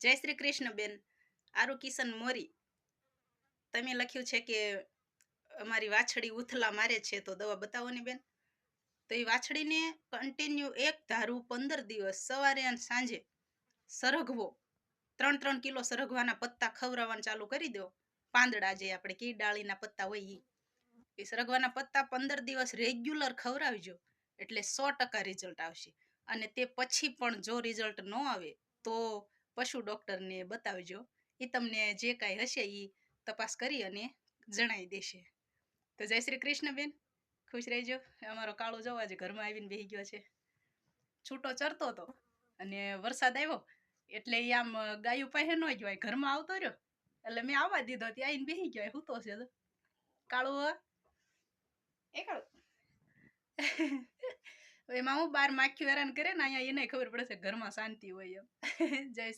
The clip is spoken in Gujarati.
જય શ્રી કૃષ્ણ બેન. આરુ કિશન મોરી. તમે લખ્યું છે કે અમારી વાછડી ઉથલા મારે છે તો દવા બતાવો ને બેન. તો એ વાછડીને કન્ટિન્યુ એક ધારું 15 દિવસ સવારે અને સાંજે સરગવો 3-3 કિલો સરગવાના પત્તા ખવડાવવાનું ચાલુ કરી દો. પાંદડા જે આપણે કી ડાળીના પત્તા હોય એ સરગવાના પત્તા 15 દિવસ રેગ્યુલર ખવડાવજો એટલે 100% રિઝલ્ટ આવશે. અને તે પછી પણ જો રિઝલ્ટ ન આવે તો પશુ ડોક્ટરને બતાવજો. એ તમને જે કાંઈ હશે એ તપાસ કરી અને જણાવી દેશે. તો જય શ્રી કૃષ્ણ બેન, ખુશ રહેજો. અમારો કાળો જો આજે ઘરમાં આવીને બેસી ગયો છે. છૂટો ચરતો હતો અને વરસાદ આવ્યો એટલે એ આમ ગાયું પાસે ન ગયો, ઘરમાં આવતો રહ્યો એટલે મેં આવવા દીધો. ત્યાં આવીને બેસી ગયો, સૂતો છે. કાળું એ કાળું એમાં હું બાર માખી હેરાન કરે ને, અહીંયા એને ખબર પડે છે ઘરમાં શાંતિ હોય એમ. જય